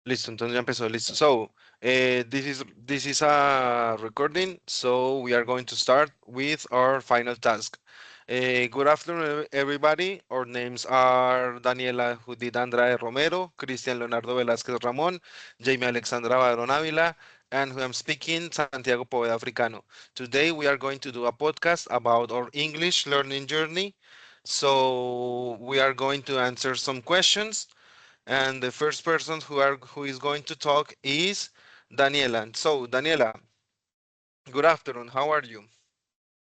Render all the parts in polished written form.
Listo, entonces ya empezó, listo. So, this is a recording, so we are going to start with our final task. Good afternoon, everybody. Our names are Daniela Judith Andrade Romero, Cristian Leonardo Velázquez Ramón, Jamie Alexandra Barón Ávila, and who I'm speaking, Santiago Poveda Africano. Today we are going to do a podcast about our English learning journey. So we are going to answer some questions and the first person who is going to talk is Daniela. So, Daniela, good afternoon. How are you?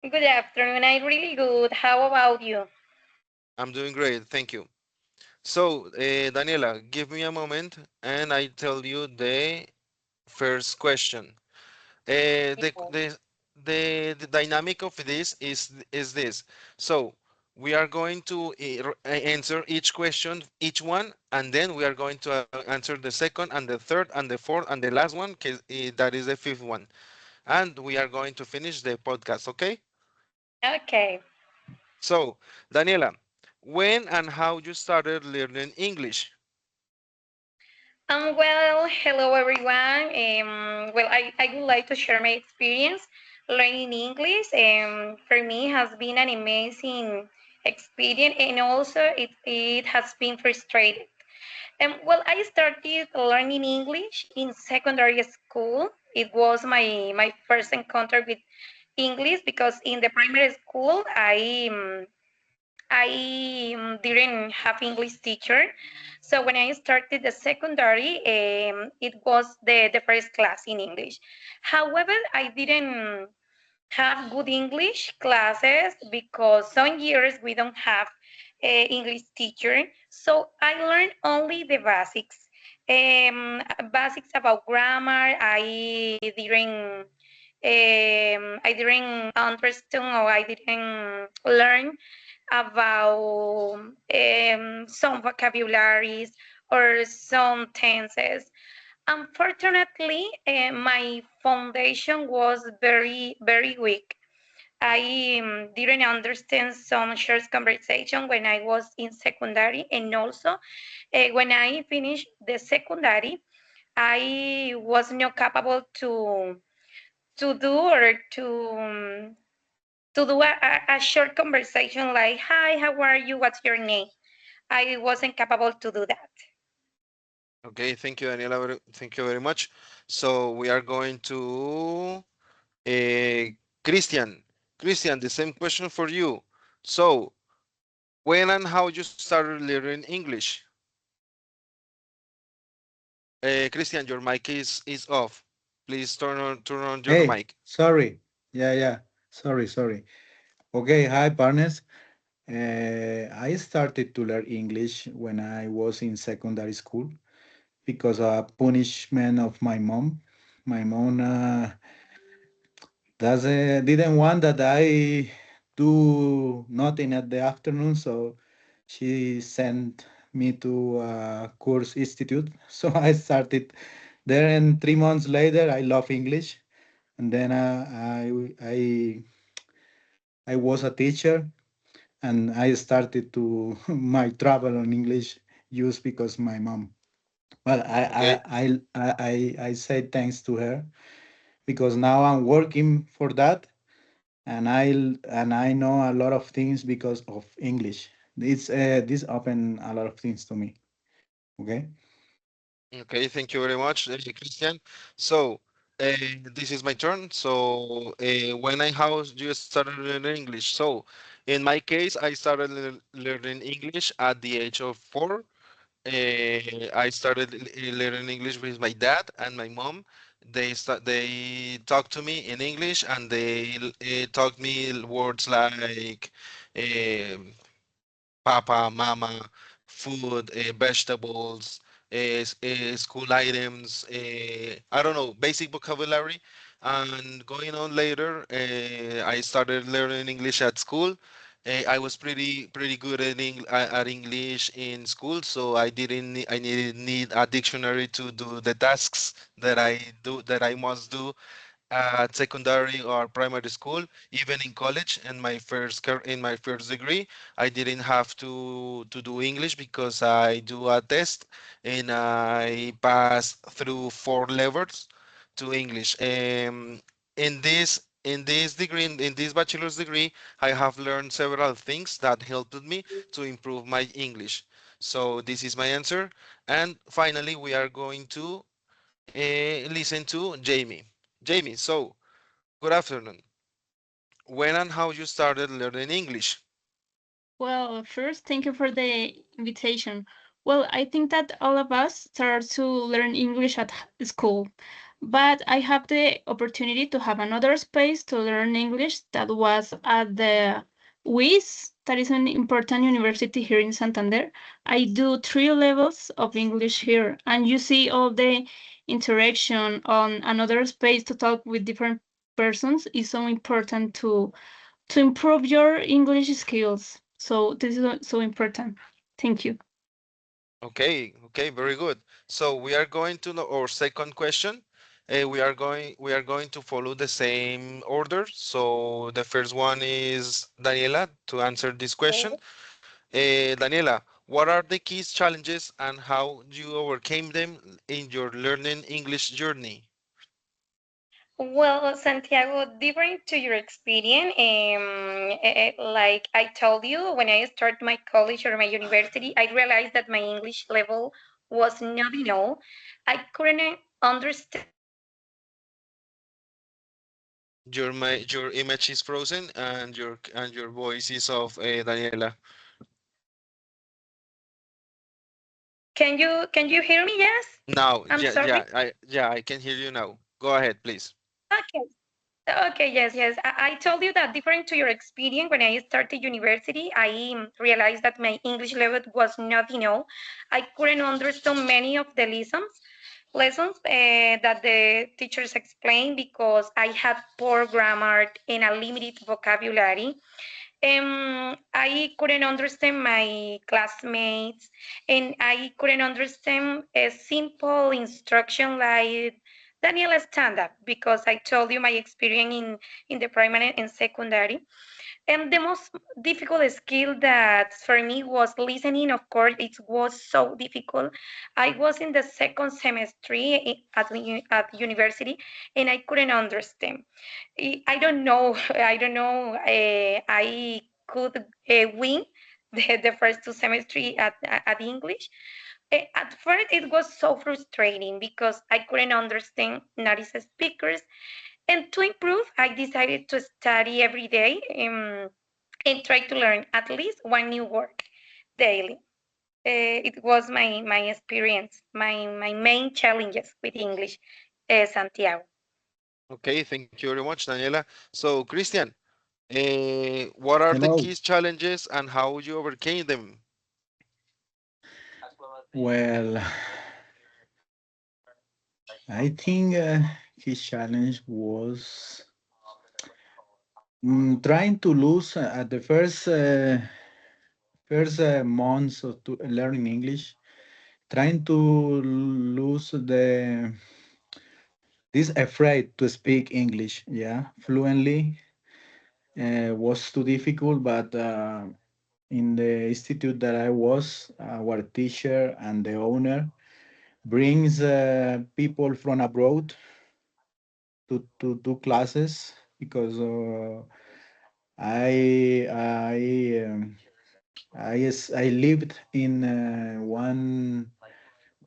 Good afternoon. I'm really good. How about you? I'm doing great, thank you. So, Daniela, give me a moment and I tell you the first question. Uh, the, the the dynamic of this is this. So we are going to answer each question, each one, and then we are going to answer the second and the third and the fourth and the last one, that is the fifth one. And we are going to finish the podcast, okay? Okay. So, Daniela, when and how you started learning English? Hello everyone. I would like to share my experience learning English. For me, has been an amazing experience, and also it has been frustrating. I started learning English in secondary school. It was my first encounter with English because in the primary school I didn't have English teacher. So when I started the secondary, it was the first class in English. However, I didn't have good English classes because some years we don't have English teacher. So I learned only the basics. Basics about grammar. I didn't understand or I didn't learn about some vocabularies or some tenses. Unfortunately, my foundation was very weak. I didn't understand some shared conversation when I was in secondary, and also when I finished the secondary, I was not capable to do or to do a short conversation like, hi, how are you? What's your name? I wasn't capable to do that. Okay, thank you, Daniela. Thank you very much. So we are going to Christian. Christian, the same question for you. So, when and how you started learning English? Christian, your mic is off. Please turn on your Hey, mic. sorry. Yeah. Sorry. Okay, hi, partners. I started to learn English when I was in secondary school because of punishment of my mom. My mom didn't want that I do nothing at the afternoon, so she sent me to a course institute. So I started there, and 3 months later, I love English. And then I was a teacher, and I started to my travel on English use because my mom. Well, Okay. I say thanks to her because now I'm working for that, and I know a lot of things because of English. This open a lot of things to me. Okay. Okay, thank you very much, Christian. So, this is my turn. So, when and how you started learning English? So, in my case, I started learning English at the age of 4. I started learning English with my dad and my mom. They talked to me in English and they taught me words like um papa, mama, food, vegetables, school items, I don't know, basic vocabulary. And going on later, I started learning English at school. I was pretty good at English in school, so I needed need a dictionary to do the tasks that I must do at secondary or primary school, even in college. And in my first degree, I didn't have to do English because I do a test and I pass through 4 levels to English. In this degree, in this bachelor's degree, I have learned several things that helped me to improve my English. So this is my answer. And finally, we are going to listen to Jamie. Jamie, so good afternoon. When and how you started learning English? Well, first, thank you for the invitation. Well, I think that all of us start to learn English at school, but I have the opportunity to have another space to learn English that was at the WIS, that is an important university here in Santander. I do 3 levels of English here, and you see all the interaction on another space to talk with different persons is so important to improve your English skills. So this is so important. Thank you. Okay, okay, very good. So we are going to our second question. We are going to follow the same order. So the first one is Daniela to answer this question. Daniela, what are the key challenges and how you overcame them in your learning English journey? Well, Santiago, different to your experience, like I told you, when I started my college or my university, I realized that my English level was not enough. I couldn't understand Your image is frozen and your voice is off, Daniela. Can you hear me? Yes. Now, I'm yeah, sorry. I can hear you now. Go ahead, please. Okay. Okay, yes. I told you that different to your experience, when I started university, I realized that my English level was not enough. I couldn't understand many of the lessons that the teachers explained because I had poor grammar and a limited vocabulary. I couldn't understand my classmates, and I couldn't understand a simple instruction like Daniela stand up, because I told you my experience in the primary and secondary. And the most difficult skill that for me was listening. Of course, it was so difficult. I was in the second semester at university, and I couldn't understand. I don't know. I don't know. I could win the first 2 semesters at English. At first, it was so frustrating because I couldn't understand native speakers. And to improve, I decided to study every day and try to learn at least one new word daily. It was my experience, my main challenges with English, Santiago. Okay, thank you very much, Daniela. So, Christian, what are the Hello. key challenges and how you overcame them? Well, I think his challenge was trying to lose at the first months of learning English, trying to lose the this afraid to speak English, yeah, fluently was too difficult. But in the institute that I was, our teacher and the owner brings people from abroad to do classes because I I lived in one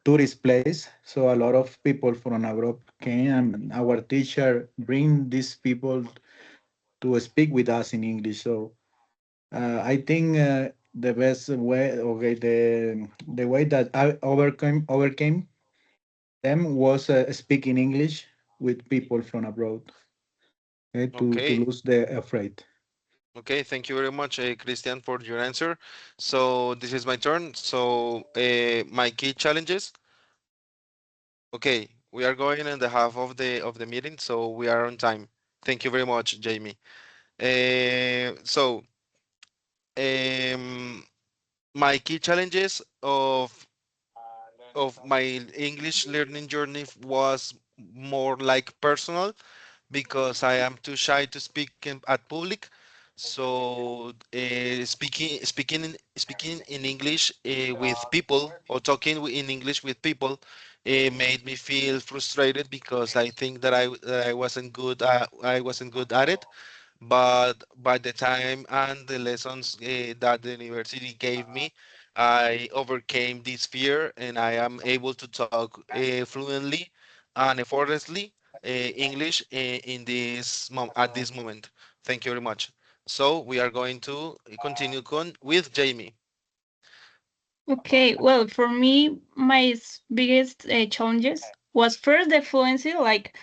tourist place, so a lot of people from abroad came, and our teacher bring these people to speak with us in English. So I think the best way, okay, the way that I overcame them was speaking English with people from abroad, okay, to Okay, lose the afraid. okay, thank you very much, Christian, for your answer. So, this is my turn. So, my key challenges. Okay, we are going in the half of the meeting, so we are on time. Thank you very much, Jamie. So, um, my key challenges of my English learning journey was more like personal because I am too shy to speak at public. So speaking in English with people, or talking in English with people, made me feel frustrated because I think that I wasn't good at it. But by the time and the lessons that the university gave me, I overcame this fear and I am able to talk fluently and effortlessly English at this moment. Thank you very much. So we are going to continue with Jamie. Okay, well, for me, my biggest challenges was first the fluency, like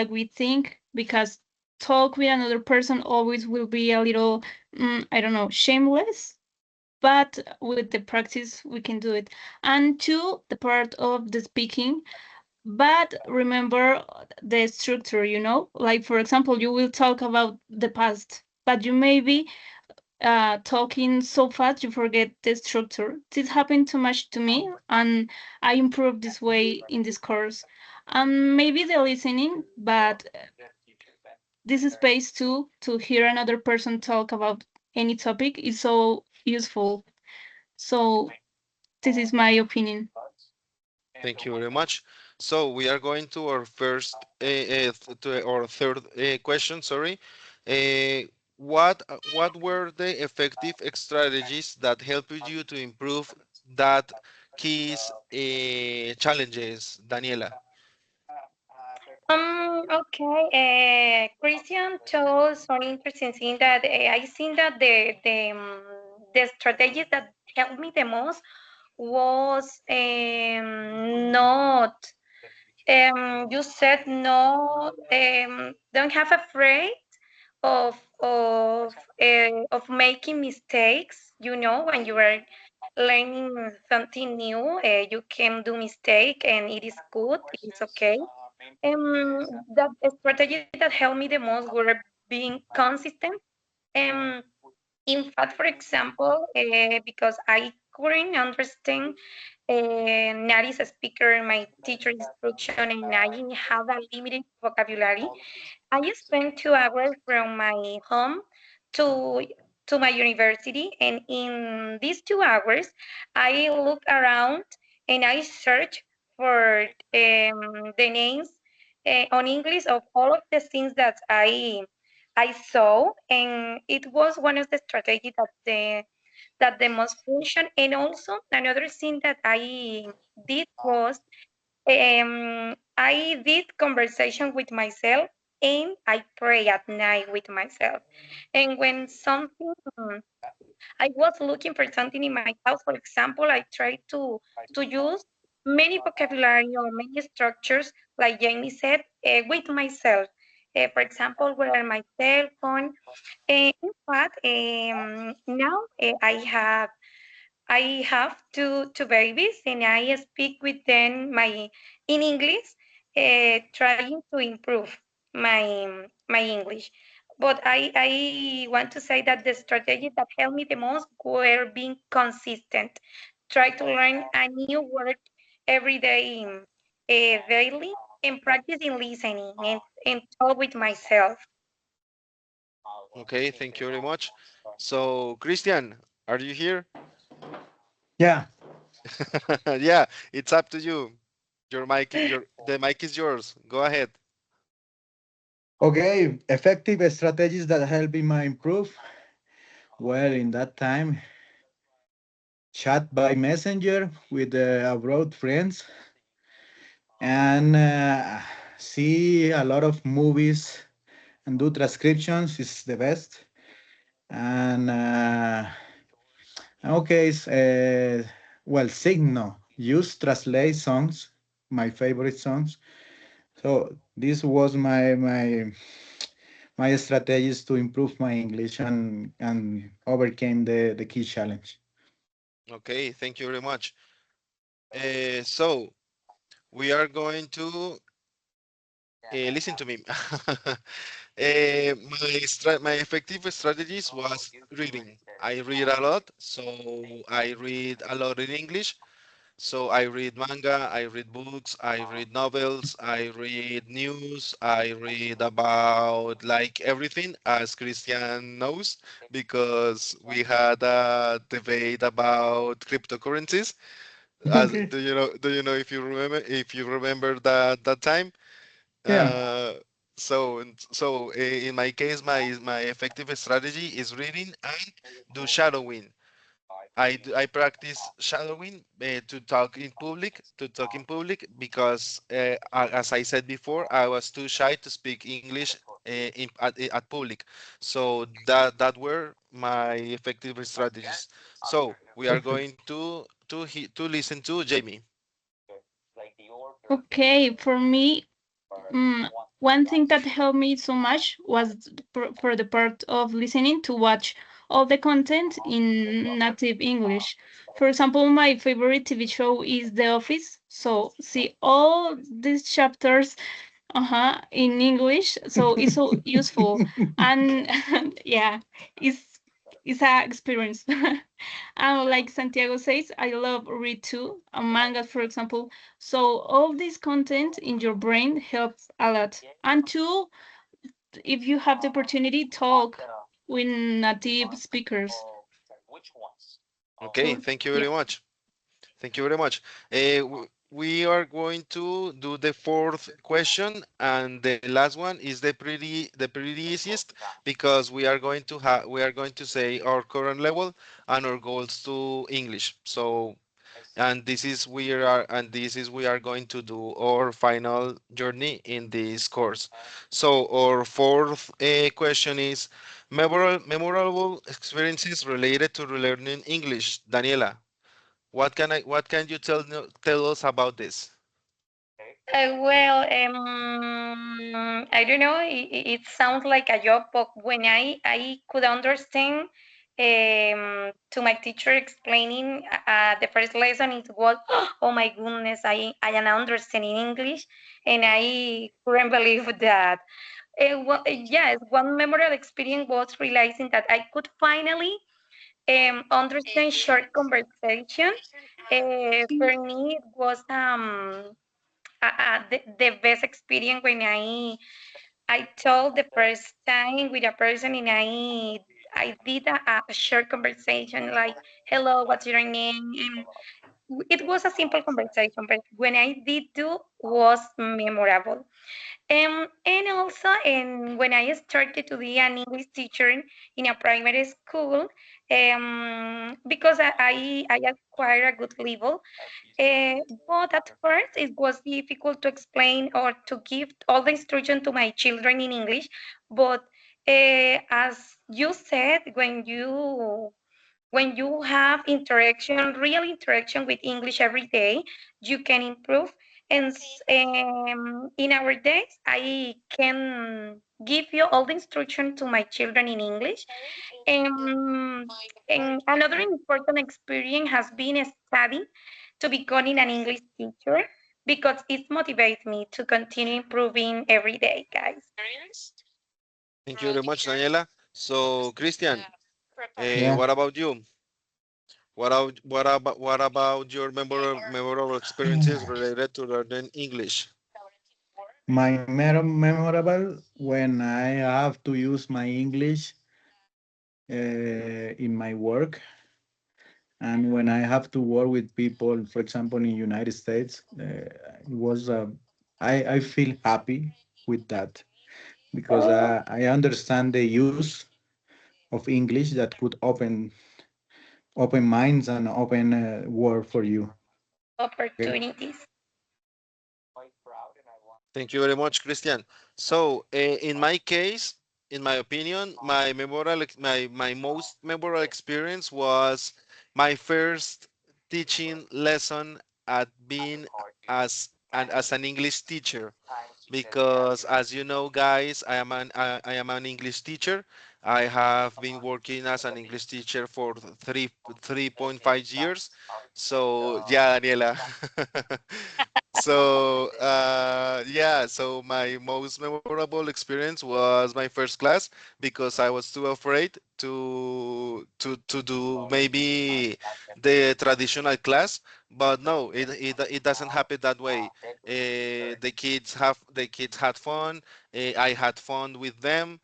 we think, because talk with another person always will be a little, I don't know, shameless. But with the practice, we can do it. And two, the part of the speaking. But remember the structure, like for example, you will talk about the past, but you maybe talking so fast you forget the structure. This happened too much to me, and I improved this way in this course. And maybe the listening, but this space too to hear another person talk about any topic is so useful. So this is my opinion. Thank you very much. So we are going to our to our third question. Sorry. What were the effective strategies that helped you to improve that keys challenges, Daniela? Okay. Christian told some interesting thing that I think that the strategies that helped me the most was not you said no, don't have afraid of making mistakes. You know, when you are learning something new, you can do mistake, and it is good. It is okay. That strategy that helped me the most were being consistent. Um, in fact, for example, because I couldn't understand Nari's speaker, my teacher instruction, and I have a limited vocabulary, I spent 2 hours from my home to my university, and in these 2 hours, I look around and I search for the names on English of all of the things that I saw, and it was one of the strategies that the most function. And also another thing that I did was I did conversation with myself, and I pray at night with myself. And when something I was looking for something in my house, for example, I tried to use many vocabulary or many structures, like Jamie said, with myself. For example, where are my cell phone? In fact, now I have two babies, and I speak with them in English, trying to improve my English. But I want to say that the strategy that helped me the most were being consistent. Try to learn a new word every day, daily, and practicing listening and talk with myself. Okay, thank you very much. So, Christian, are you here? Yeah. Yeah, it's up to you. The mic is yours. Go ahead. Okay. Effective strategies that help me improve. Well, in that time, chat by messenger with abroad friends and see a lot of movies and do transcriptions is the best. And okay, well, Signo use translate songs, my favorite songs. So this was my strategies to improve my English and overcame the key challenge. Okay, thank you very much. So we are going to listen to me. My effective strategies was reading. I read a lot, so I read a lot in English. So I read manga, I read books, I read novels, I read news, I read about like everything, as Christian knows, because we had a debate about cryptocurrencies. As Okay. do you know if you remember that time? Yeah. Uh, so in my case, my effective strategy is reading and do shadowing. I practice shadowing to talk in public because as I said before, I was too shy to speak English at public. So that were my effective strategies. So we are Perfect. going to listen to Jamie. Okay, for me, one thing that helped me so much was for the part of listening to watch all the content in native English. For example, my favorite TV show is The Office, so see all these chapters in English, so it's so useful. And yeah, it's it's a experience. And like Santiago says, I love read too, a manga, for example. So all this content in your brain helps a lot. And two, if you have the opportunity, talk with native speakers. Okay, So thank you yeah. very much. Thank you very much. We are going to do the fourth question, and the last one is the pretty easiest because we are going to say our current level and our goals to English. So, and this is we are going to do our final journey in this course. So our fourth question is memorable experiences related to learning English. Daniela, what can you tell us about this? Well, I don't know. It sounds like a job, but when I could understand to my teacher explaining the first lesson, it was, oh my goodness, I am understanding English, and I couldn't believe that. Yes, one memorable experience was realizing that I could finally understand short conversation. For me, it was the best experience when I told the first time with a person and I did a short conversation like, hello, what's your name? And it was a simple conversation, but when I did do was memorable. And also, and when I started to be an English teacher in a primary school, because I acquired a good level, but at first, it was difficult to explain or to give all the instruction to my children in English. But as you said, when you have interaction, real interaction with English every day, you can improve. And in our days, I can give you all the instruction to my children in English. And another important experience has been studying to becoming an English teacher because it motivates me to continue improving every day, guys. Thank you very much, Daniela. So, Christian, Yeah. what about you? What about your memorable experiences related to learning English? My memorable when I have to use my English in my work, and when I have to work with people, for example, in United States, it was I feel happy with that because Oh, I understand the use of English that could open minds and open world for you. Okay. opportunities. Thank you very much, Christian. So, in my case, in my opinion, my most memorable experience was my first teaching lesson at being as an English teacher. Because as you know, guys, I am an English teacher. I have been working as an English teacher for 3.5 years. So yeah, Daniela. So yeah, so my most memorable experience was my first class because I was too afraid to do maybe the traditional class, but no, it doesn't happen that way. The kids had fun. I had fun with them,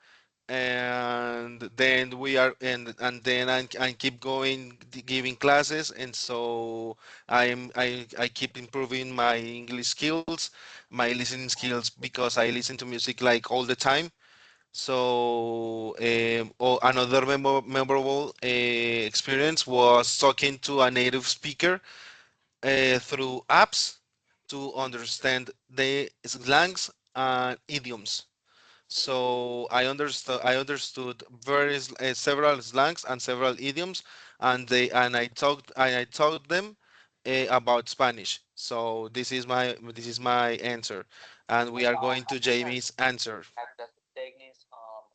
and then we are and then I keep going giving classes, and so I keep improving my English skills, my listening skills, because I listen to music like all the time. So another memorable experience was talking to a native speaker through apps to understand the slangs and idioms. So I understood several slangs and several idioms, and I taught them about Spanish. So this is my answer, and we are going to Jamie's answer.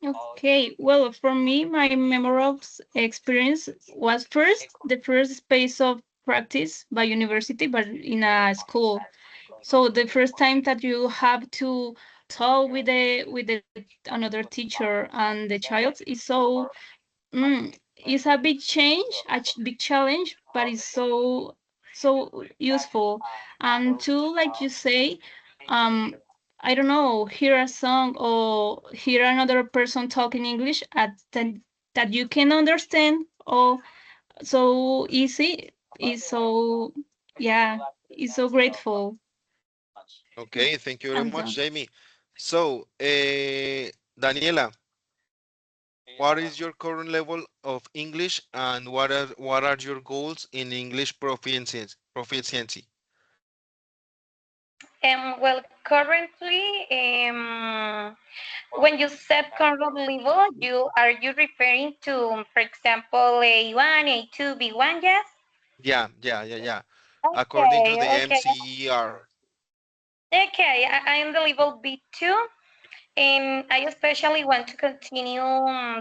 Okay, well, for me, my memorable experience was first the first space of practice by university, but in a school. So the first time that you have to talk with the another teacher and the child is so it's a big change, big challenge, but it's so useful. And too, like you say, um, I don't know, hear a song or hear another person talking English that you can understand. Oh, so easy. Is so yeah. It's so grateful. Okay, thank you very I'm much, done. Jamie. So, Daniela, what is your current level of English, and what are your goals in English proficiency? Proficiency. Well, currently, when you said current level, you referring to, for example, A1, A2, B1, yes? Yeah, yeah, yeah, yeah. According to Okay, the okay, MCER. okay. I'm the level B2, and I especially want to continue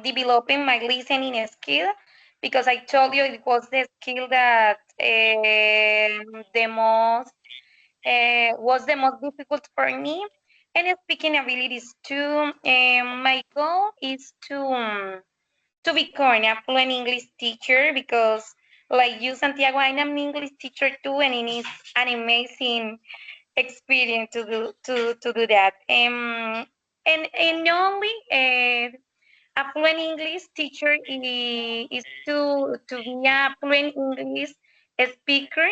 developing my listening skill because I told you it was the skill that was the most difficult for me. And speaking abilities too. My goal is to become a fluent English teacher because, like you, Santiago, I'm an English teacher too, and it is an amazing experience to do that. And only a fluent English teacher is to be a fluent English speaker.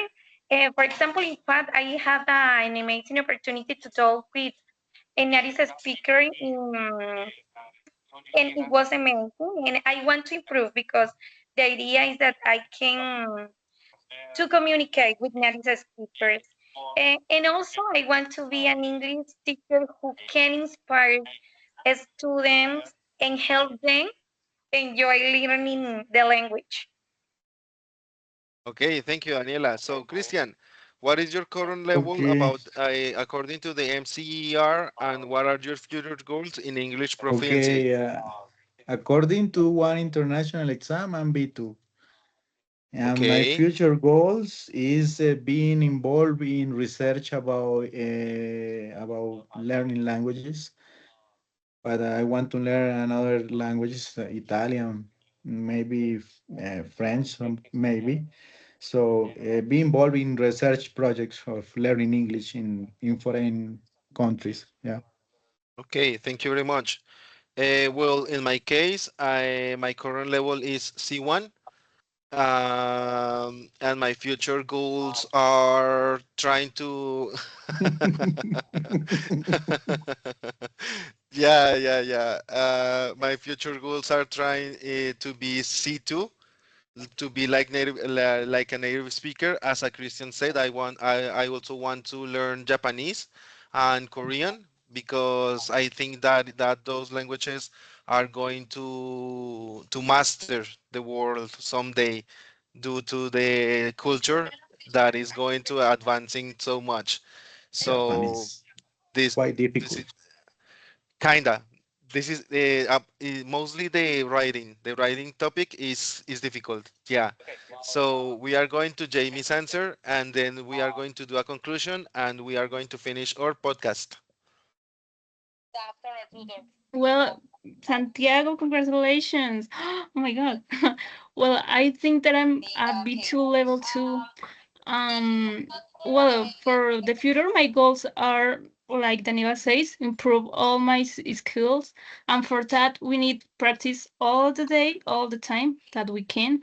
For example, in fact, I had an amazing opportunity to talk with a native speaker and it was amazing. And I want to improve because the idea is that I can to communicate with native speakers. And also, I want to be an English teacher who can inspire students and help them enjoy learning the language. Okay, thank you, Daniela. So, Christian, what is your current level Okay, about according to the MCER, and what are your future goals in English proficiency? okay. According to one international exam, I'm B2. And my Okay, future goals is being involved in research about learning languages. But I want to learn another languages, Italian, maybe French, maybe. So be involved in research projects of learning English in foreign countries. Yeah. okay, thank you very much. Well, in my case, my current level is C1, and my future goals are trying to. Yeah, yeah, yeah. My future goals are trying to be C2, to be like a native speaker. As a Christian said, I also want to learn Japanese and Korean, because I think that those languages are going to master the world someday, due to the culture that is going to advancing so much. Japan So is this quite this is difficult. kinda. This is mostly the writing. The writing topic is difficult. Yeah. So we are going to Jamie's answer, and then we are going to do a conclusion, and we are going to finish our podcast. Well, Santiago, congratulations. Oh my God. Well, I think that I'm at B2 level 2. Um, well, for the future, my goals are, like Daniela says, improve all my skills. And for that, we need practice all the day, all the time that we can.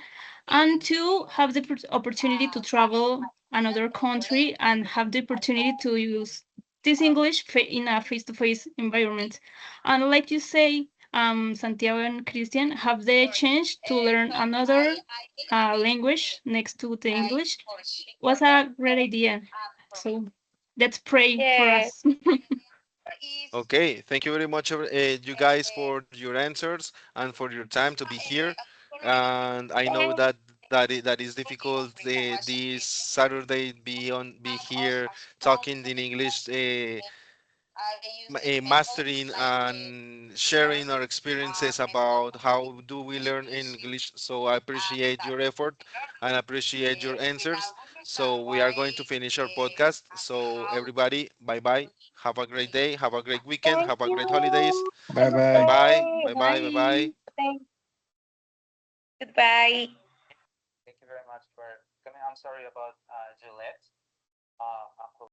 And to have the opportunity to travel another country and have the opportunity to use this English in a face-to-face environment. And like you say, Santiago and Christian have the chance to learn another language next to the English was a great idea. So let's pray for Yes. us. Okay, thank you very much, you guys, for your answers and for your time to be here. And I know that that is difficult this Saturday be here talking in English, mastering and sharing our experiences about how do we learn English. So I appreciate your effort and appreciate your answers. So we are going to finish our podcast. So everybody, bye bye. Have a great day. Have a great weekend. Thank Have a great holidays. you. Bye Have a Bye bye. bye. great. Bye bye. Bye bye. Thank. Goodbye.